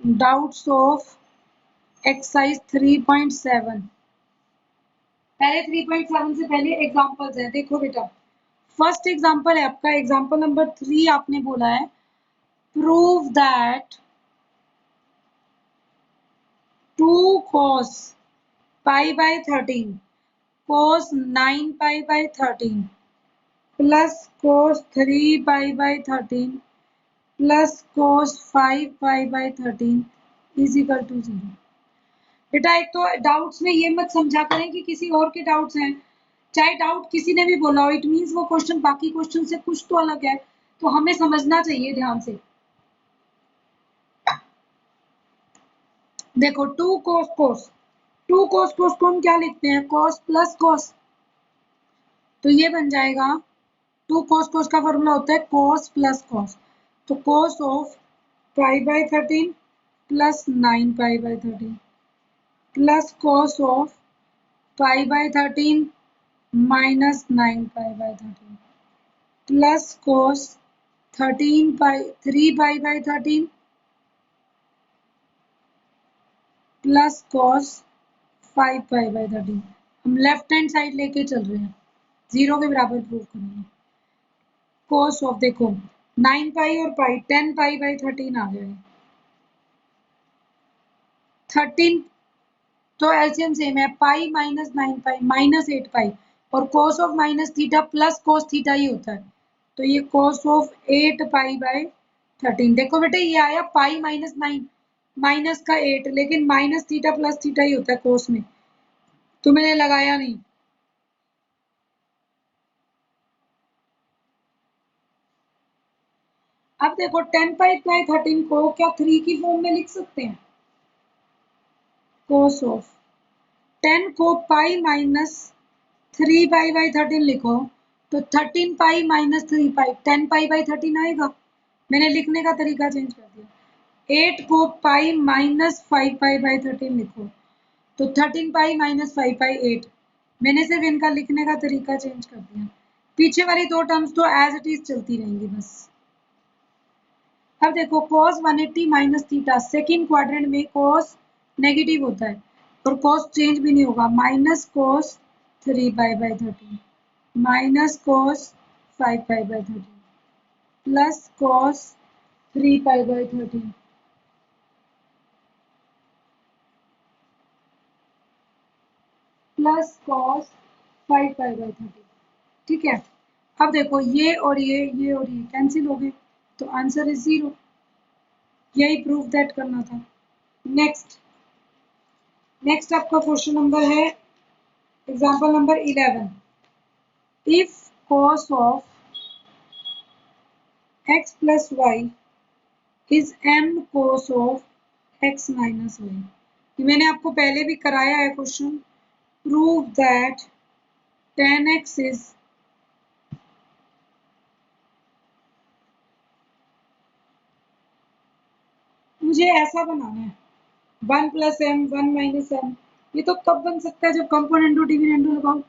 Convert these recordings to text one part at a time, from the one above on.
Doubts of exercise 3.7। पहले 3.7 से पहले एग्जांपल्स है। देखो बेटा, फर्स्ट एग्जांपल है आपका एग्जांपल नंबर 3। आपने बोला है prove that 2 cos pi by 13 cos 9 pi by 13 plus cos 3 pi by 13 plus cos 5 pi by 13 is equal to 0। बेटा एक तो डाउट्स में ये मत समझा करें कि किसी और के डाउट्स हैं। चाहे डाउट किसी ने भी बोला हो, इट मीन्स वो क्वेश्चन बाकी क्वेश्चन से कुछ तो अलग है, तो हमें समझना चाहिए ध्यान से। देखो 2 cos cos 2 cos cos को हम क्या लिखते हैं, cos प्लस cos, तो ये बन जाएगा 2 cos cos का फॉर्मूला होता है cos प्लस cos, तो cos of pi by 13 plus 9 pi by 13 plus cos of pi by 13 minus 9 pi by 13 plus cos 3 pi by 13 plus cos 5 pi by 13। हम left hand side लेके चल रहे हैं, 0 के बराबर प्रूव करेंगे। cos ऑफ देखो 9 पाई और पाई 10 पाई बाय 13 आ जाएगा। 13 तो एलसीएम सेम है, pi minus 9 pi minus 8 pi, और cos of minus theta plus cos theta ही होता है, तो ये cos ऑफ 8 पाई बाय 13। देखो बेटे ये आया पाई माइनस 9 माइनस का 8, लेकिन माइनस थीटा प्लस थीटा ही होता है cos में, तो मैंने लगाया नहीं। अब देखो 10 पाई बाय 13 को क्या 3 की फॉर्म में लिख सकते हैं, cos ऑफ 10 को पाई माइनस 3 पाई बाई 13 लिखो तो 13 pi minus 3 pi 10 pi by 13 आएगा। मैंने लिखने का तरीका चेंज कर दिया। 8 को पाई माइनस 5 पाई बाई 13 लिखो तो 13 पाई माइनस 5 पाई 8। मैंने सिर्फ इनका लिखने का तरीका चेंज कर दिया, पीछे वाली दो टर्म्स तो एज इट इज चलती रहेंगी बस। अब देखो cos 180 minus theta, second quadrant में cos नेगेटिव होता है और cos चेंज भी नहीं होगा, minus cos 3 pi by 13 minus cos 5 pi by 13 plus cos 3 pi by 13 plus cos 5 pi by 13। ठीक है, अब देखो ये और ये और ये कैंसिल हो गए, तो आंसर इज 0। यही प्रूफ दैट करना था। नेक्स्ट आपका क्वेश्चन नंबर है example number 11। If cos of x plus Y is m cos of x minus Y. ये मैंने आपको पहले भी कराया है question. Prove that tan x is मुझे ऐसा बनाना है 1 प्लस एम 1 माइनस एम। ये तो कब बन सकता है जब कंपोनेंटो डिविडेंडो लगाओ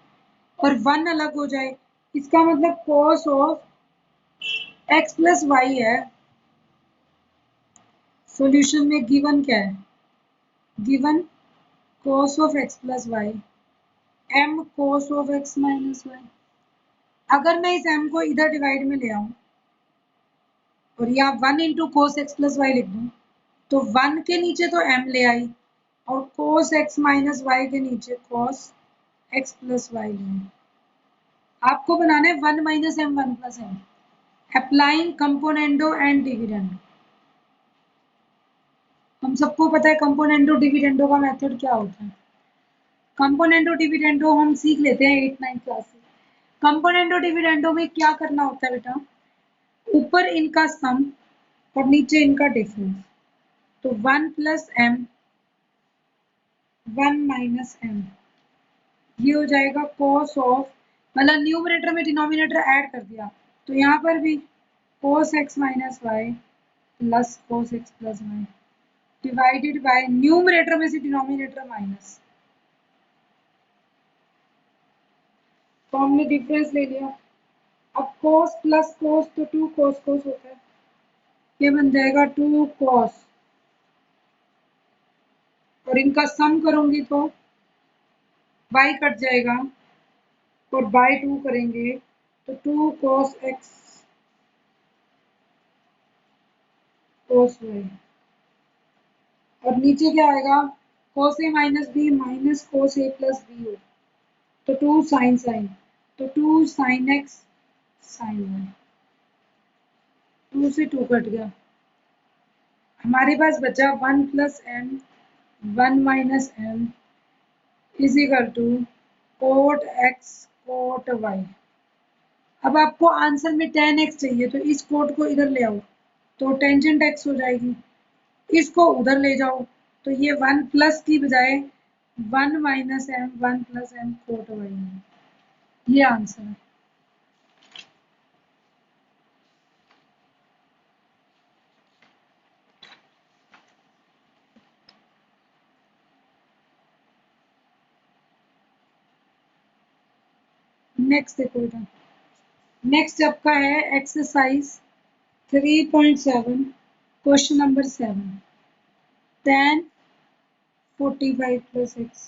और 1 अलग हो जाए, इसका मतलब cos of x plus Y है। सॉल्यूशन में गिवन क्या है, given cos of x plus Y m cos of x minus Y. अगर मैं इस m को इधर डिवाइड में ले आऊं और यहाँ 1 into cos X plus Y लिख दूं, तो 1 के नीचे तो m ले आई और cos x माइनस वाई के नीचे cos x प्लस वाई ले आई। आपको बनाना है 1 minus M 1 plus M, applying componendo and dividendo. हम सबको पता है कंपोनेंडो डिविडेंडो का मेथड क्या होता है। कंपोनेंडो डिविडेंडो हम सीख लेते हैं 8-9 क्लास से। कंपोनेंडो डिविडेंडो में क्या करना होता है बेटा, ऊपर इनका सम और नीचे इनका डिफरेंस, तो 1 प्लस एम 1 माइनस एम, ये हो जाएगा cos ऑफ, मतलब न्यूमरेटर में डिनोमिनेटर ऐड कर दिया, तो यहाँ पर भी cos x minus Y plus cos x plus Y divided by numerator में से डिनोमिनेटर माइनस, तो हमने डिफरेंस ले लिया। अब cos प्लस cos तो 2 cos cos होता है, ये बन जाएगा 2 cos और इनका सम करूंगी तो y कट जाएगा और बाय 2 करेंगे तो 2 cos x cos y और नीचे क्या आएगा cos a minus B minus cos a plus B हो तो 2 sin sin तो 2 sin x sin y 2 से 2 कट गया हमारे पास बचा 1 plus m 1 minus m is equal to cot x cot y। अब आपको आंसर में tan x चाहिए तो इस कोट को इधर ले आओ तो टेंजेंट x हो जाएगी, इसको उधर ले जाओ तो ये 1 प्लस की बजाय 1 minus m 1 plus m cot y है। ये आंसर है। नेक्स्ट देखो बेटा, नेक्स्ट आपका है exercise 3.7 question number 7 tan 45 plus x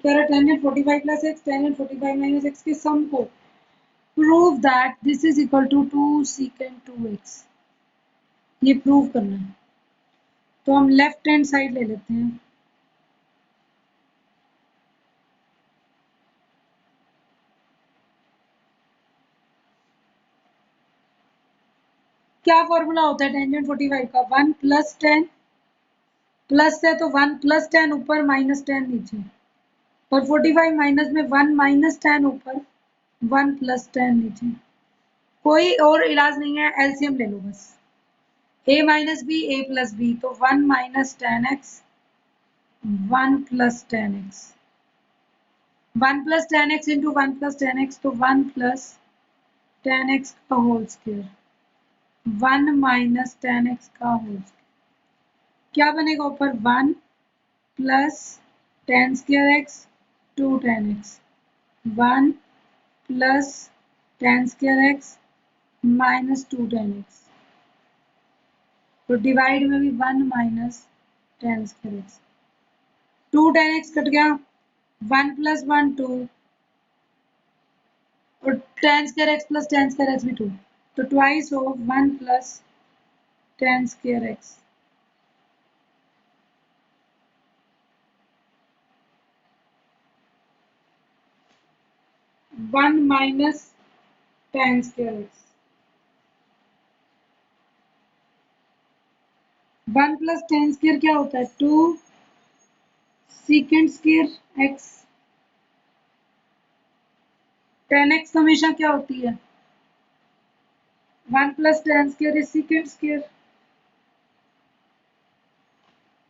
tan 45 plus x tan 45 minus x के सम को prove that this is equal to 2 secant 2x ये प्रूव करना है तो हम लेफ्ट हैंड साइड ले लेते हैं क्या फॉर्मूला होता है टेंजेंट 45 का 1 प्लस 10 प्लस है तो 1 प्लस 10 ऊपर माइनस 10 नीचे और 45 माइनस में 1 माइनस 10 ऊपर 1 प्लस 10 नीचे कोई और इलाज नहीं है एलसीएम ले लो बस a minus B A plus B तो 1 minus 10x 1 plus 10x 1 plus 10x into 1 plus 10x तो 1 प्लस 10x का होल स्क्वायर 1 माइनस 10x का होल स्क्वायर क्या बनेगा ऊपर 1 plus 10 square x 2 10x 1 plus 10 square x minus 2 10x तो divide में भी 1 minus 10 square x 2 10x cut गया 1 प्लस 1 2 और 10 square x plus 10 square x भी 2 तो twice of 1 plus 10 square x 1 minus 10 square x 1 plus 10 square क्या होता है 2 secant स्क्वायर x 10x हमेशा क्या होती है 1 plus 10 square is secant square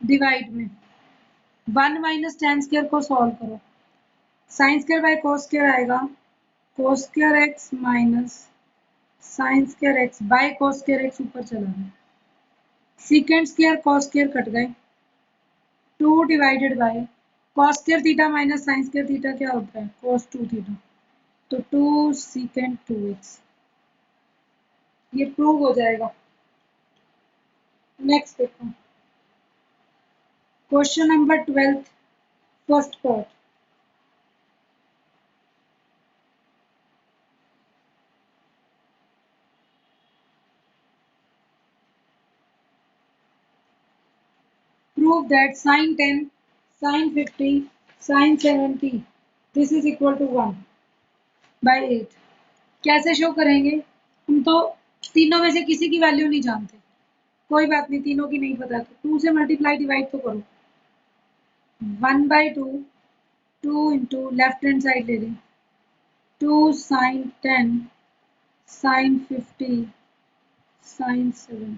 divide में 1 माइनस 10 स्क्वायर को सॉल्व करो sine square by cos square आएगा cos square x minus sine square x by cos square x ऊपर चला गया secant square cos square cut गए 2 divided by cos square theta minus sine square theta क्या होता है cos 2 theta तो 2 secant 2x ये प्रूव हो जाएगा। नेक्स्ट देखो question number 12 first part prove that sin 10 sin 50 sin 70 this is equal to 1 by 8 कैसे शो करेंगे हम तो तीनों में से किसी की वैल्यू नहीं जानते कोई बात नहीं तीनों की नहीं पता तो 2 से मल्टीप्लाई डिवाइड तो करो 1 by 2 2 into left hand side ले लें 2 sin 10 sin 50 sin 7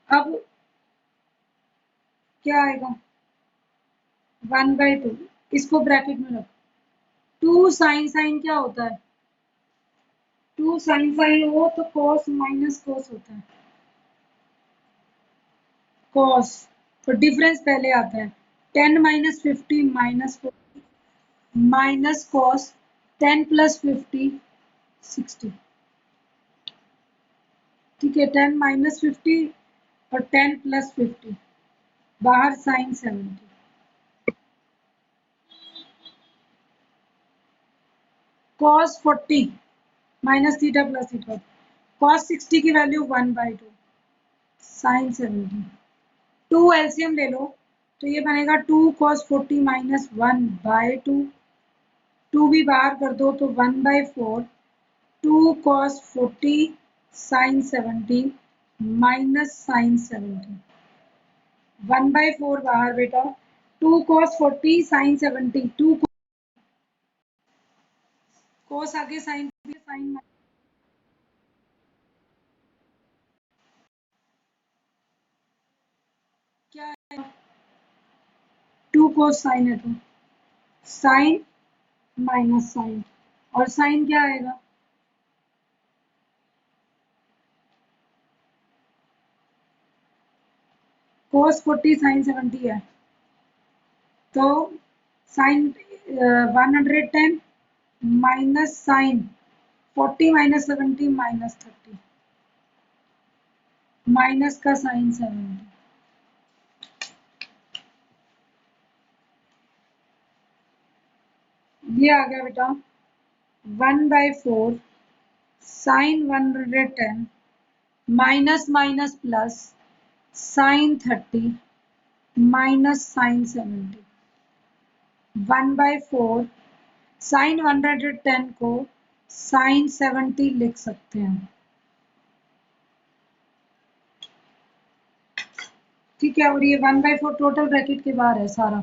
अब क्या आएगा 1 बाई 2 इसको ब्रैकेट में रखो 2 sin sin क्या होता है 2 sin sin हो तो cos माइनस cos होता है cos तो डिफरेंस पहले आता है 10 minus 50 minus 40 minus cos 10 plus 50 60। ठीक है, 10 माइनस 50 और 10 प्लस 50, बाहर sine 70। Cos 40 minus theta plus theta, cos 60 की वैल्यू 1/2 साइन 70। 2 एलसीएम ले लो तो ये बनेगा 2 कॉस 40 माइनस 1/2, 2 भी बाहर कर दो तो 1/4, 2 कॉस 40 साइन 70 माइनस साइन 70, 1/4 बाहर बेटा, 2 कॉस 40 साइन 70, 2 कॉस आगे साइन साइन क्या है, 2 कॉस साइन है तो साइन माइनस साइन, और साइन क्या आएगा, cos 40 sin 70 है तो sine 110 minus sine 40 minus 70 minus 30, minus का साइन 70, ये आ गया बेटा 1/4 sine 110 minus minus plus sine 30 minus sine 70, 1/4 sine 110 को साइन 70 लिख सकते हैं। ठीक है, और ये 1/4 टोटल ब्रैकेट के बाहर है सारा,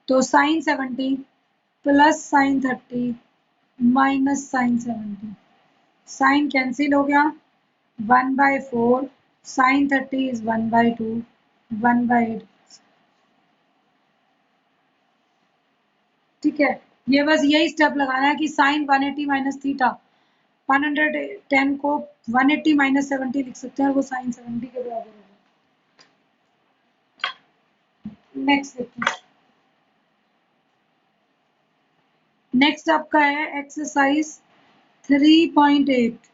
तो sine 70 plus sine 30 minus sine 70, sine cancel हो गया, 1/4 साइन 30 इज 1/2 1/8। ठीक है, ये बस यही स्टेप लगाना है कि साइन 180 माइनस थीटा, 110 को 180 माइनस 70 लिख सकते हैं और वो साइन 70 के बराबर होगा। नेक्स्ट देखते हैं, नेक्स्ट आपका है एक्सरसाइज 3.8,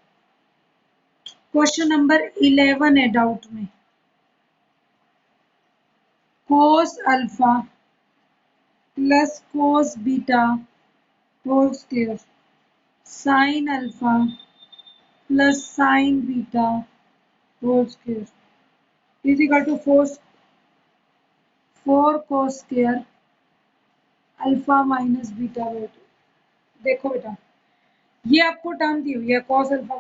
क्वेश्चन नंबर 11 है डाउट में। Cos alpha plus cos beta whole square sine alpha plus sine beta whole square is equal to 4 cos square alpha minus beta by 2। देखो बेटा, ये आपको टर्म दी हुई है कॉस अल्फा,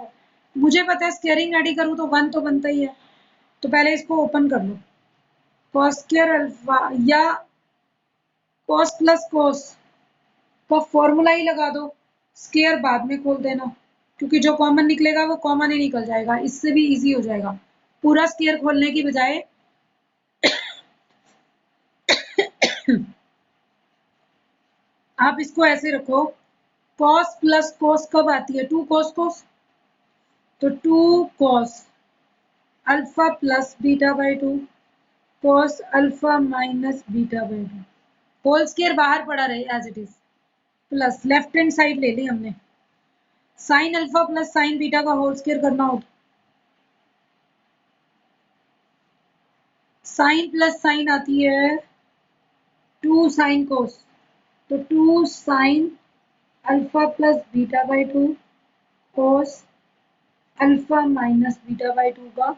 मुझे पता है स्क्वायरिंग रेडी करूँ तो 1 तो बनता ही है, तो पहले इसको ओपन कर लो, कॉस स्क्वायर अल्फा या कॉस प्लस कॉस का फॉर्मूला ही लगा दो, स्क्वायर बाद में खोल देना, क्योंकि जो कॉमन निकलेगा वो कॉमन ही निकल जाएगा, इससे भी इजी हो जाएगा पूरा स्क्वायर खोलने की बजाय। आप इसको ऐसे रखो, कॉस प्लस कॉस कब आती है, 2 कॉस कॉस, तो 2 cos alpha plus beta by 2 cos alpha minus beta by 2, whole square बाहर पड़ा रहे as it is, plus left hand side ले ली हमने, sine alpha plus sine beta का होल स्क्वायर करना हो, साइन प्लस साइन आती है 2 साइन कोस, तो 2 sine alpha plus beta by 2 cos alpha minus beta by 2 का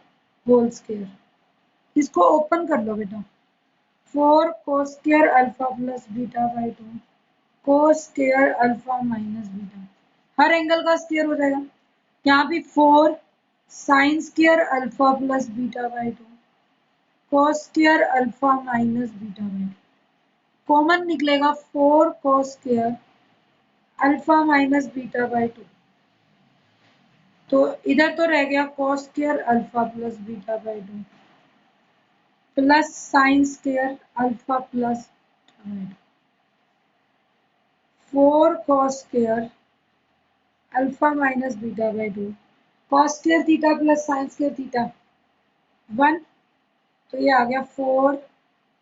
होल स्क्वायर, इसको ओपन कर लो बेटा, 4 cos square alpha plus beta by 2 cos square alpha minus beta, her angle का स्क्वायर हो जाएगा, यहाँ भी 4 sine square alpha plus beta by 2 cos square alpha minus beta by 2, common निकलेगा 4 cos square alpha minus beta by 2, तो इधर तो रह गया cos square alpha plus beta by 2 plus sine square alpha plus 4 cos square alpha minus beta by 2 cos square theta plus sign square theta 1, तो ये आ गया 4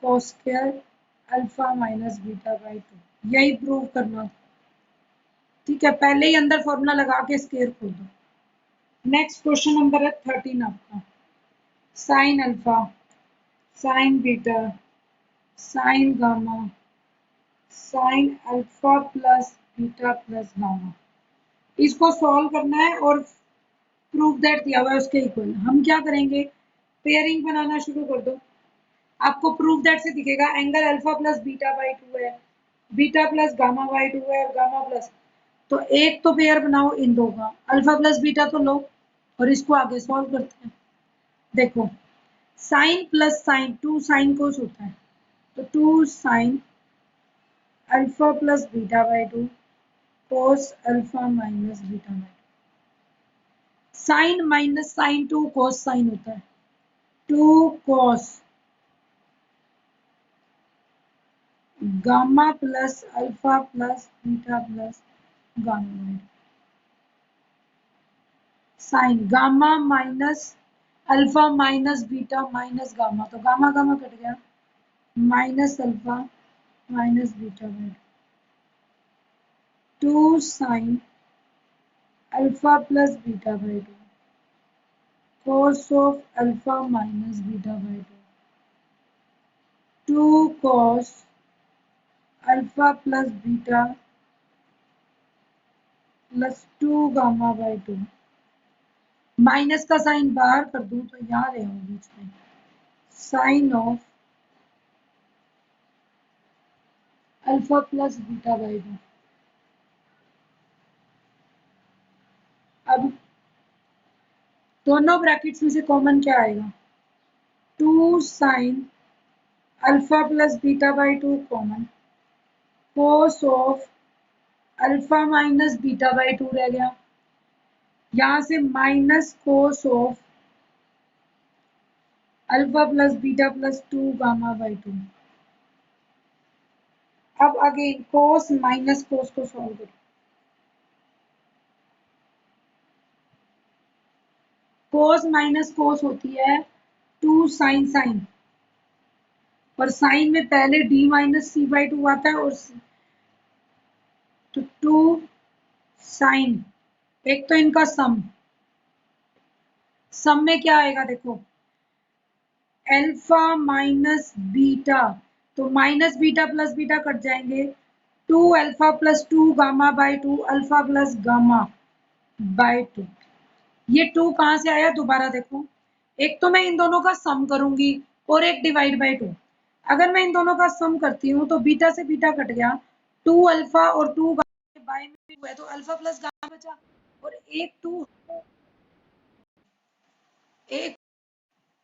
cos square alpha minus beta by 2। यही प्रूव करना था। ठीक है, पहले ही अंदर फॉर्मूला लगा के स्केयर खोल दो। नेक्स्ट क्वेश्चन नंबर है 13 आपका। Sine alpha, sign beta, sign gamma, sign alpha plus beta plus gamma, इसको सॉल्व करना है और प्रूफ दैट दिया हुआ है उसके इक्वल। हम क्या करेंगे, पेयरिंग बनाना शुरू कर दो। आपको प्रूफ दैट से दिखेगा angle alpha plus beta by 2 है, बीटा प्लस गामा बाई 2 है और गामा प्लस, तो एक तो पेयर बनाओ इन दो का, अल्फा प्लस बीटा तो लो और इसको आगे सॉल्व करते हैं। देखो sine plus sine, 2 sine cos होता है, तो 2 sine alpha plus beta by 2 cos alpha minus beta by 2। Sine minus sine 2 cos sine होता है, 2 cos gamma plus alpha plus beta plus gamma. Sine gamma minus alpha minus beta minus gamma, तो gamma gamma cut गया, minus alpha minus beta by 2 sine alpha plus beta by 2 cos of alpha minus beta by 2 cos alpha plus beta plus 2 gamma by 2। Minus का sine बाहर कर दूं तो यहाँ ले आऊं बीच में, sine of alpha plus beta by 2। अब दोनों ब्रैकेट्स में से कॉमन क्या आएगा, 2 sine alpha plus beta by 2 common, cos of alpha minus beta by 2 रह गया, यहां से minus cos of alpha plus beta plus 2 gamma by 2। अब अगेन कोस माइनस कोस को सॉल्व करो, कोस माइनस कोस होती है 2 साइन साइन, और साइन में पहले डी माइनस सी बाई 2 आता है, और तो 2 साइन, एक तो इनका सम में क्या आएगा देखो, अल्फा माइनस बीटा, तो minus beta plus beta cut जाएंगे, 2 alpha plus 2 gamma by 2 alpha plus gamma by 2। ये 2 कहां से आया दोबारा देखो, एक तो मैं इन दोनों का सम करूंगी और एक डिवाइड बाई 2। अगर मैं इन दोनों का सम करती हूँ तो बीटा से बीटा कट गया, 2 अल्फा और 2 गामा बाई में 2 है तो अल्फा प्लस गामा बचा, और एक 2 एक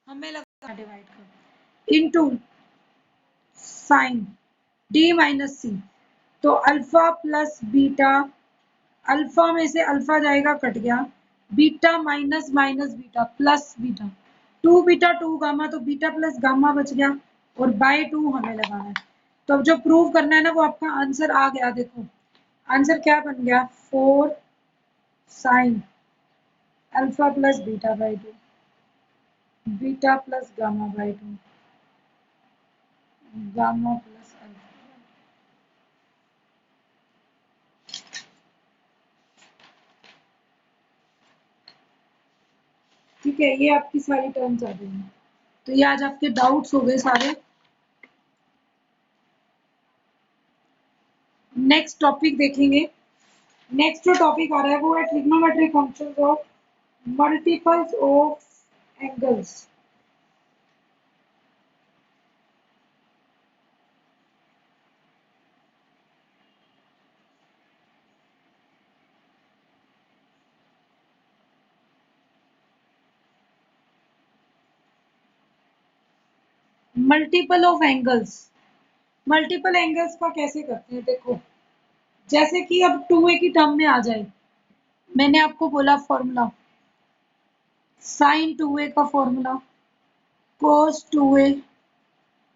हमें लगा डिवाइड कर इनटू साइन डी माइनस सी, तो अल्फा प्लस बीटा, अल्फा में से अल्फा जाएगा कट गया, beta minus minus beta plus beta, 2 beta 2 gamma, तो बीटा प्लस गामा बच गया और बाय 2 हमें लगाना है। तो अब जो प्रूव करना है ना वो आपका आंसर आ गया, देखो आंसर क्या बन गया, 4 sign alpha plus beta by 2 beta plus gamma by 2 gamma plus alpha. ठीक है, ये आपकी सारी टर्म्स आ गई हैं। तो ये आज आपके डाउट्स हो गए सारे। नेक्स्ट टॉपिक देखेंगे। नेक्स्ट जो टॉपिक आ रहा है वो है trigonometric functions of multiples of angles. Multiple of angles, multiple angles का कैसे करते हैं देखो, जैसे कि अब 2a की टर्म में आ जाए, मैंने आपको बोला फॉर्मूला साइन 2a का फॉर्मूला कोस 2a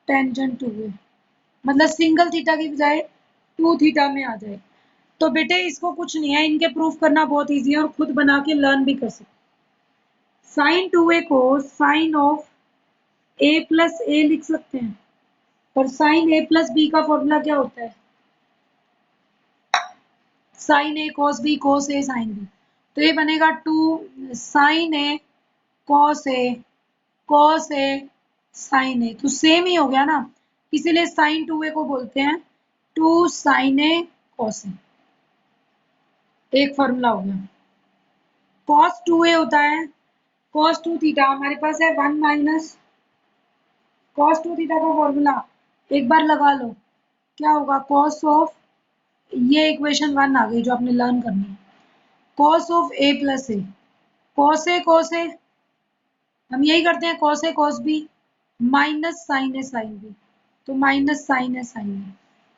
टेंजेंट 2a, मतलब सिंगल थीटा की बजाय 2 थीटा में आ जाए, तो बेटे इसको कुछ नहीं है, इनके प्रूफ करना बहुत इजी है और खुद बना के लर्न भी कर सकते। साइन 2a को साइन ऑफ a प्लस ए लिख सकते हैं, और साइन a प्लस बी का फॉर्मूला क्या होता है, sign A cos B cos A sine B, तो ये बनेगा 2 साइन ए कॉस ए साइन ए, तो सेम ही हो गया ना, इसीलिए साइन 2a को बोलते हैं 2 साइन ए कॉस ए। एक फॉर्मूला हो गया। कॉस 2a होता है कॉस 2 थीटा, हमारे पास है 1 माइनस कॉस 2 थीटा का फॉर्मूला एक बार लगा लो, क्या होगा कॉस ऑफ, ये इक्वेशन 1 आ गई जो आपने लर्न करनी है, cos of A plus A, cos A हम यही करते हैं, cos A cos B minus sine A sine B, तो minus sine A sine B,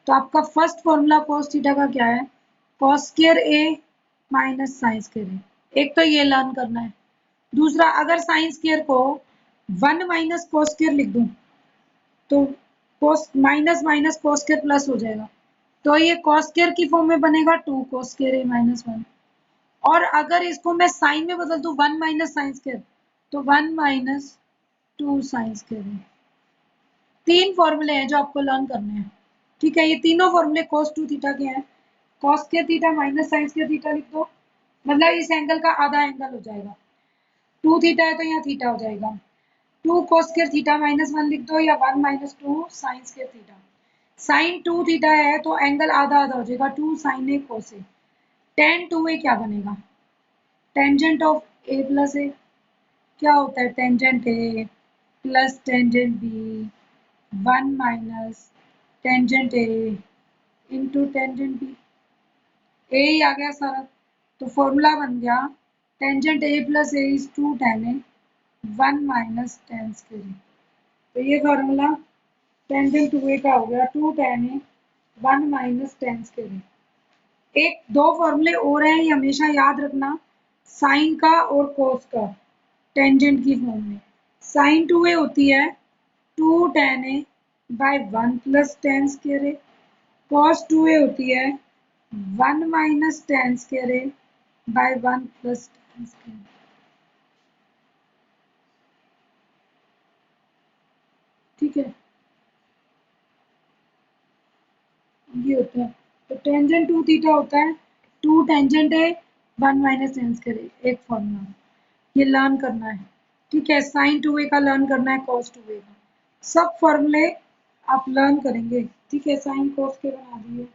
तो आपका फर्स्ट फॉर्मूला कॉस थीटा का क्या है, cos square A minus sine square A, एक तो ये लर्न करना है। दूसरा, अगर साइन स्क्वायर को 1 माइनस कॉस स्क्वायर लिख दूं तो cos minus minus cos square plus हो जाएगा, तो ये कॉस स्क्वायर की फॉर्म में बनेगा 2 कॉस स्क्वायर ए माइनस 1, और अगर इसको मैं साइन में बदल दूं 1 माइनस साइन स्क्वायर, तो 1 माइनस 2 साइन स्क्वायर ए। तीन फॉर्मूले हैं जो आपको लर्न करने हैं, ठीक है, ये तीनों फॉर्मूले cos 2 थीटा के हैं, cos square theta minus sine square theta लिख दो, मतलब इस एंगल का आधा एंगल हो जाएगा, 2 थीटा है तो यहाँ थीटा हो जाएगा, 2 cos स्क्वायर थीटा माइनस 1 लिख दो, या 1 minus 2 sine square theta, sine 2 theta है तो एंगल आधा आधा हो जाएगा, 2 sine A cos A, tan 2a क्या बनेगा, tangent of A plus A, क्या होता है tangent A plus tangent B 1 minus tangent A into tangent B, A ही आ गया सारा, तो फॉर्मूला बन गया tangent A plus A is 2 tan A 1 minus tan square ए, तो ये फॉर्मूला टेंजेंट टू ए का हो गया 2 tan A 1 minus tan square A. एक दो फॉर्मूले और हैं, ये हमेशा याद रखना, साइन का और कोस का, टेंजेंट की फॉर्म में साइन 2a होती है 2 tan ए बाय 1 प्लस tan स्क्वायर ए, cos 2a होती है 1 माइनस tan स्क्वायर ए बाय 1 प्लस tan स्क्वायर, ठीक है, ये होता है, तो टेंजेंट 2 थीटा होता है 2 tangent A 1 minus tan square A, एक फॉर्मूला ये लर्न करना है, ठीक है, साइन 2a का लर्न करना है cos 2a का, सब फॉर्मूले आप लर्न करेंगे, ठीक है, साइन cos के बना दिए।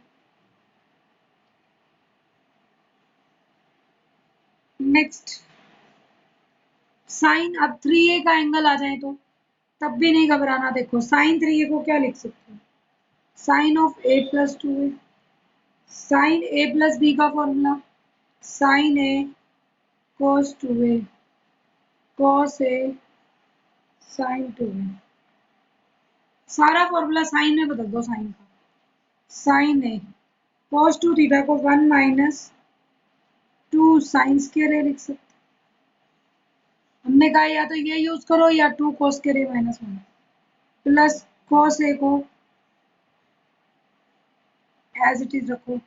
नेक्स्ट, साइन अब 3a का एंगल आ जाए तो तब भी नहीं घबराना, देखो साइन 3a को क्या लिख सकते हो, sine of a plus 2a, sine a plus b का formula sine a cos 2a cos a sine 2a, सारा फॉर्मूला साइन में बदल दो, साइन का साइन a cos 2 थीटा को 1 माइनस 2 साइन स्क्वायर ए लिख सकते, हमने कहा या तो ये यूज करो या 2 cos square A minus 1 plus cos a को एज इट इज रखो,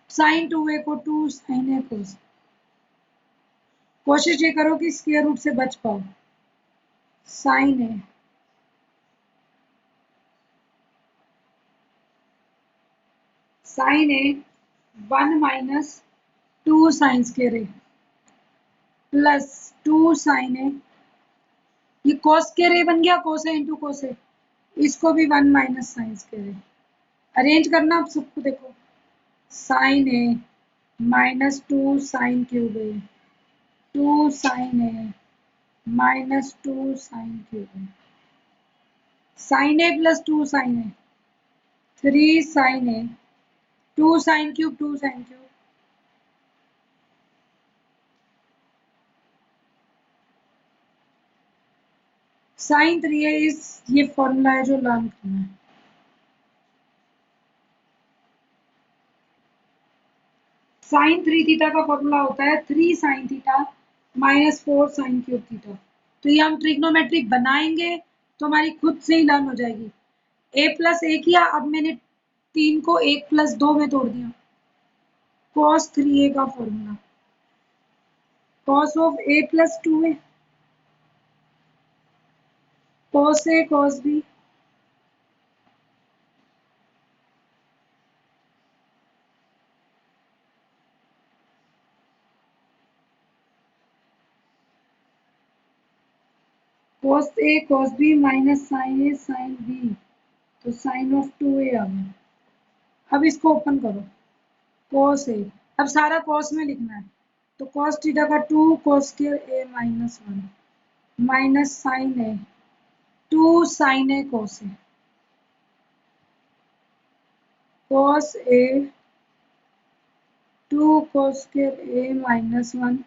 साइन 2a को 2 साइन ए cos, कोशिश ये करो कि स्क्वायर रूट से बच पाओ, sign A sign A 1 minus 2 sine square A plus 2 sine ए, ये cos स्क्वायर ए बन गया, cos ए इंटू cos ए, इसको भी 1 माइनस साइन स्क्वायर ए, अरेंज करना आप सबको, देखो साइन ए माइनस 2 साइन क्यूब ए 2 साइन ए माइनस 2 साइन क्यूब ए, साइन ए प्लस 2 साइन ए 3 साइन ए 2 sine cube 2 sine cube, sign 3a इस ये फॉर्मूला है जो लर्न करना है, साइन 3 थीटा का फॉर्मूला होता है 3 sine theta minus 4 sine cube theta, तो ये हम ट्रिग्नोमेट्री बनाएंगे तो हमारी खुद से ही लर्न हो जाएगी, a प्लस ए किया, अब मैंने 3 को 1 प्लस 2 में तोड़ दिया, cos 3a का formula cos of a plus 2a cos a cos b cos A cos B minus sine A sine B, तो साइन ऑफ 2A आ गया। अब इसको ओपन करो, cos A, अब सारा cos में लिखना है, तो cos थीटा का 2 cos square A minus 1 minus sine A 2 sine A cos A, cos A 2 cos square A minus 1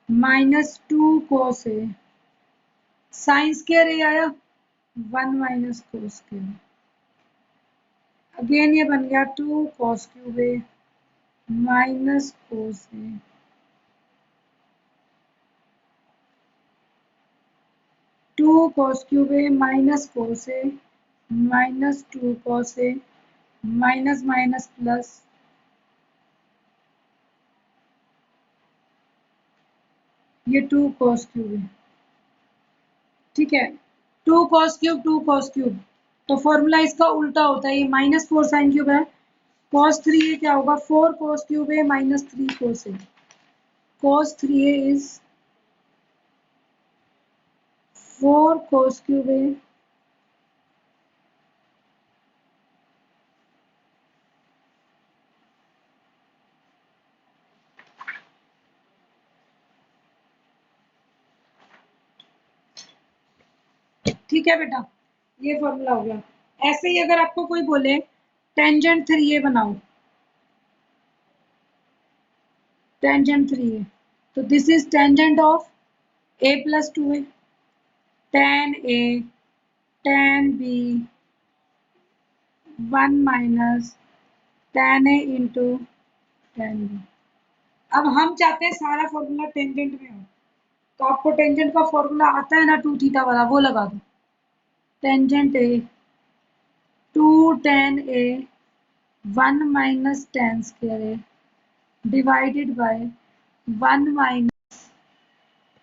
minus 2 cos A, sine square A आया 1 माइनस cos स्क्वायर, अगेन ये बन गया 2 cos cube A minus cos A, 2 cos cube A minus cos A minus 2 cos A minus minus plus, ये 2 cos cube है, ठीक है। 2 cos cube, तो formula इसका उल्टा होता है, ये माइनस 4 साइन क्यूब है, cos 3a क्या होगा 4 cos cube a minus 3 cos a, cos 3a is 4 cos cube a ठीक है बेटा, ये फॉर्मूला हो गया। ऐसे ही अगर आपको कोई बोले टेंजेंट 3a बनाओ, टेंजेंट 3a, तो this is tangent of a plus 2a, tan a tan b 1 minus tan a into tan b। अब हम चाहते हैं सारा फॉर्मूला टेंजेंट में हो, तो आपको टेंजेंट का फॉर्मूला आता है ना 2 थीटा वाला, वो लगा दो, tangent A 2 tan a 1 minus tan square a divided by 1 minus